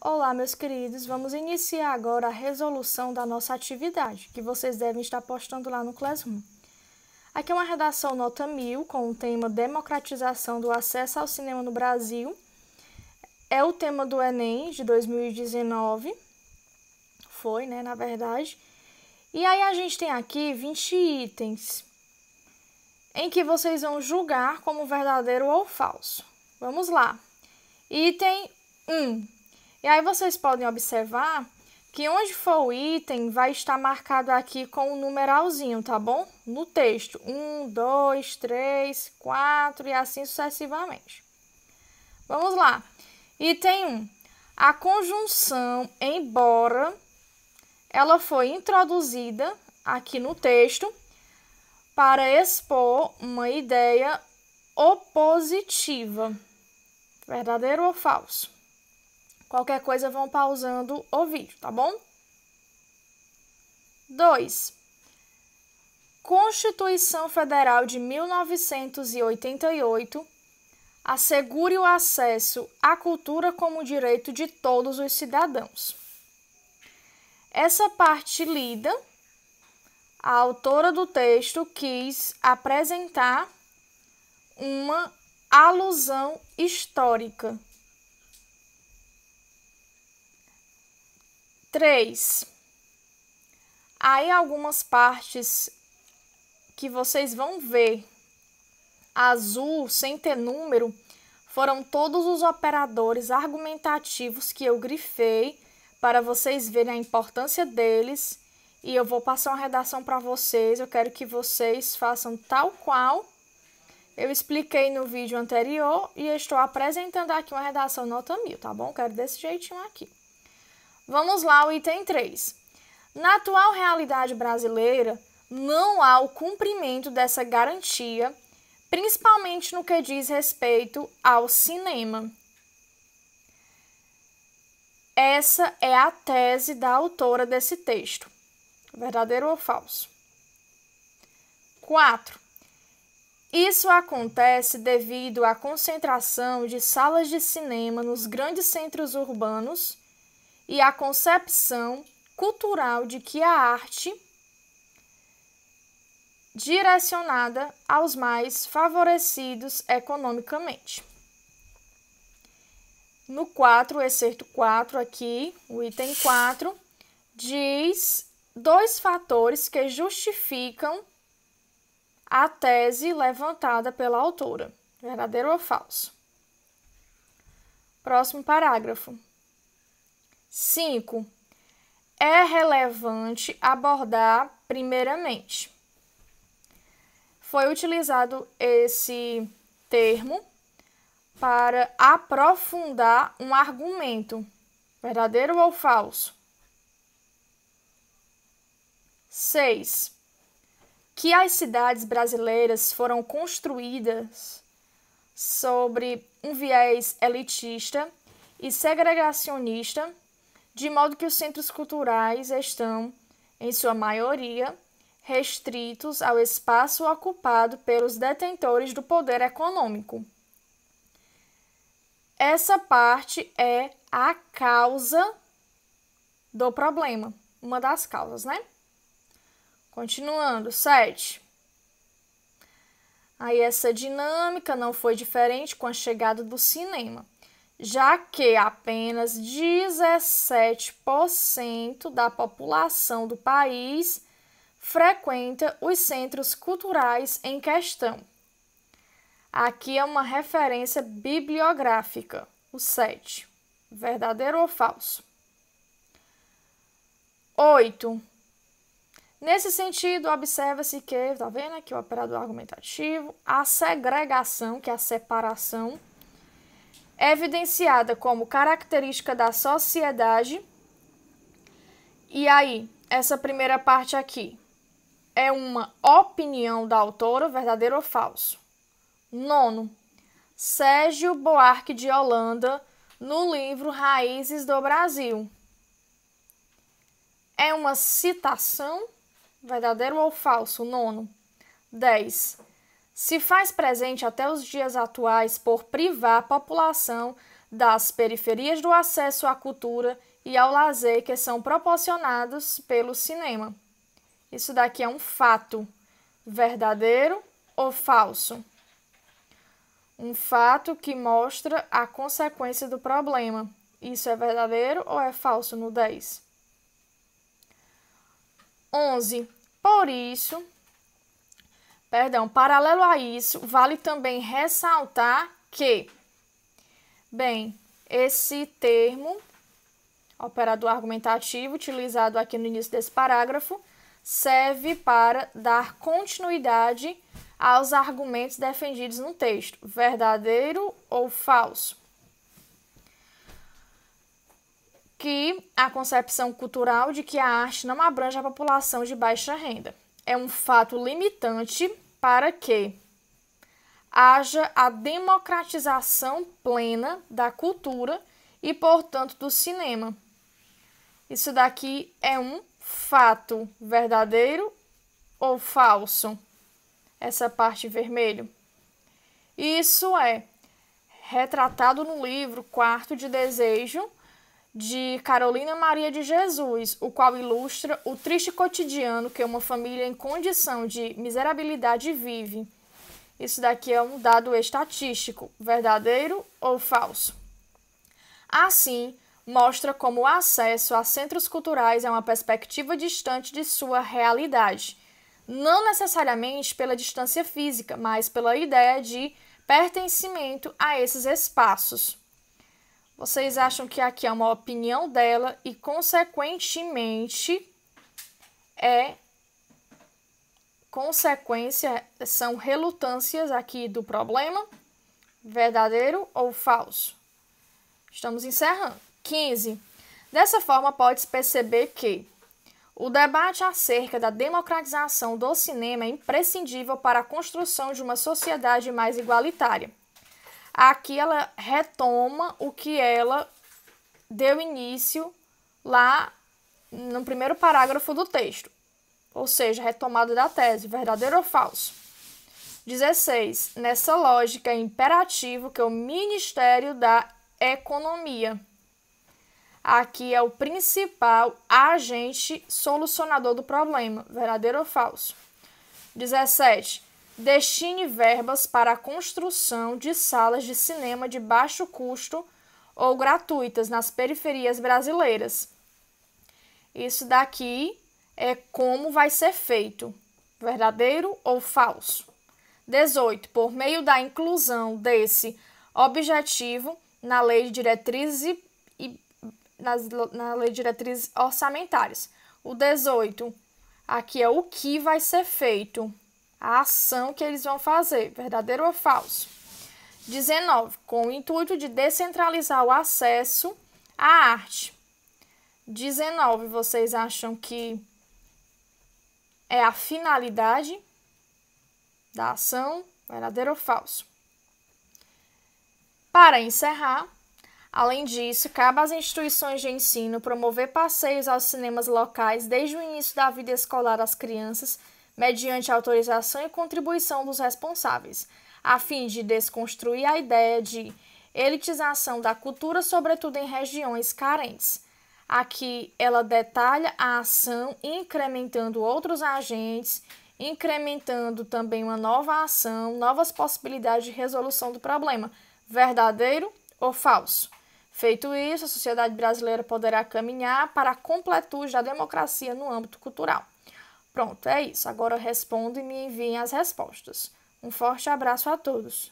Olá, meus queridos, vamos iniciar agora a resolução da nossa atividade, que vocês devem estar postando lá no Classroom. Aqui é uma redação nota 1000, com o tema Democratização do Acesso ao Cinema no Brasil. É o tema do Enem de 2019, na verdade. E aí a gente tem aqui 20 itens, em que vocês vão julgar como verdadeiro ou falso. Vamos lá. Item 1. E aí vocês podem observar que onde for o item vai estar marcado aqui com um numeralzinho, tá bom? No texto, 1, 2, 3, 4 e assim sucessivamente. Vamos lá. Item 1. A conjunção embora, ela foi introduzida aqui no texto para expor uma ideia opositiva. Verdadeiro ou falso? Qualquer coisa vão pausando o vídeo, tá bom? 2. Constituição Federal de 1988 assegure o acesso à cultura como direito de todos os cidadãos. Essa parte lida, a autora do texto quis apresentar uma alusão histórica. 3. Aí algumas partes que vocês vão ver, azul, sem ter número, foram todos os operadores argumentativos que eu grifei para vocês verem a importância deles. E eu vou passar uma redação para vocês, eu quero que vocês façam tal qual eu expliquei no vídeo anterior e estou apresentando aqui uma redação nota 1000, tá bom? Quero desse jeitinho aqui. Vamos lá, o item 3. Na atual realidade brasileira, não há o cumprimento dessa garantia, principalmente no que diz respeito ao cinema. Essa é a tese da autora desse texto. Verdadeiro ou falso? 4. Isso acontece devido à concentração de salas de cinema nos grandes centros urbanos e a concepção cultural de que a arte direcionada aos mais favorecidos economicamente. No 4, o excerto 4 aqui, o item 4, diz 2 fatores que justificam a tese levantada pela autora. Verdadeiro ou falso? Próximo parágrafo. 5. É relevante abordar primeiramente. Foi utilizado esse termo para aprofundar um argumento. Verdadeiro ou falso? 6. Que as cidades brasileiras foram construídas sobre um viés elitista e segregacionista, de modo que os centros culturais estão, em sua maioria, restritos ao espaço ocupado pelos detentores do poder econômico. Essa parte é a causa do problema, uma das causas, né? Continuando, 7. Aí essa dinâmica não foi diferente com a chegada do cinema, já que apenas 17% da população do país frequenta os centros culturais em questão. Aqui é uma referência bibliográfica, o 7. Verdadeiro ou falso? 8. Nesse sentido, observa-se que, está vendo aqui o operador argumentativo, a segregação, que é a separação, é evidenciada como característica da sociedade. E aí, essa primeira parte aqui é uma opinião da autora, verdadeiro ou falso? 9. Sérgio Buarque de Holanda, no livro Raízes do Brasil. É uma citação, verdadeiro ou falso? 9. 10. Se faz presente até os dias atuais por privar a população das periferias do acesso à cultura e ao lazer que são proporcionados pelo cinema. Isso daqui é um fato, verdadeiro ou falso? Um fato que mostra a consequência do problema. Isso é verdadeiro ou é falso no 10? 11. Paralelo a isso, vale também ressaltar que, esse termo, operador argumentativo, utilizado aqui no início desse parágrafo, serve para dar continuidade aos argumentos defendidos no texto, verdadeiro ou falso. Que a concepção cultural de que a arte não abrange a população de baixa renda é um fato limitante para que haja a democratização plena da cultura e, portanto, do cinema. Isso daqui é um fato verdadeiro ou falso? Essa parte vermelho. Isso é retratado no livro Quarto de Desejo, de Carolina Maria de Jesus, o qual ilustra o triste cotidiano que uma família em condição de miserabilidade vive. Isso daqui é um dado estatístico, verdadeiro ou falso? Assim, mostra como o acesso a centros culturais é uma perspectiva distante de sua realidade, não necessariamente pela distância física, mas pela ideia de pertencimento a esses espaços. Vocês acham que aqui é uma opinião dela e, consequentemente, são relutâncias aqui do problema, verdadeiro ou falso? Estamos encerrando. 15. Dessa forma, pode-se perceber que o debate acerca da democratização do cinema é imprescindível para a construção de uma sociedade mais igualitária. Aqui ela retoma o que ela deu início lá no primeiro parágrafo do texto, ou seja, retomada da tese, verdadeiro ou falso? 16. Nessa lógica é imperativo que o Ministério da Economia, aqui é o principal agente solucionador do problema, verdadeiro ou falso? 17. Destine verbas para a construção de salas de cinema de baixo custo ou gratuitas nas periferias brasileiras. Isso daqui é como vai ser feito, verdadeiro ou falso? 18. Por meio da inclusão desse objetivo na lei de diretrizes na lei de diretrizes orçamentárias. O 18, aqui é o que vai ser feito, a ação que eles vão fazer, verdadeiro ou falso? 19, com o intuito de descentralizar o acesso à arte. 19, vocês acham que é a finalidade da ação, verdadeiro ou falso? Para encerrar, além disso, cabe às instituições de ensino promover passeios aos cinemas locais desde o início da vida escolar das crianças, mediante autorização e contribuição dos responsáveis, a fim de desconstruir a ideia de elitização da cultura, sobretudo em regiões carentes. Aqui ela detalha a ação, incrementando outros agentes, incrementando também uma nova ação, novas possibilidades de resolução do problema, verdadeiro ou falso? Feito isso, a sociedade brasileira poderá caminhar para a completude da democracia no âmbito cultural. Pronto, é isso. Agora respondo e me enviem as respostas. Um forte abraço a todos.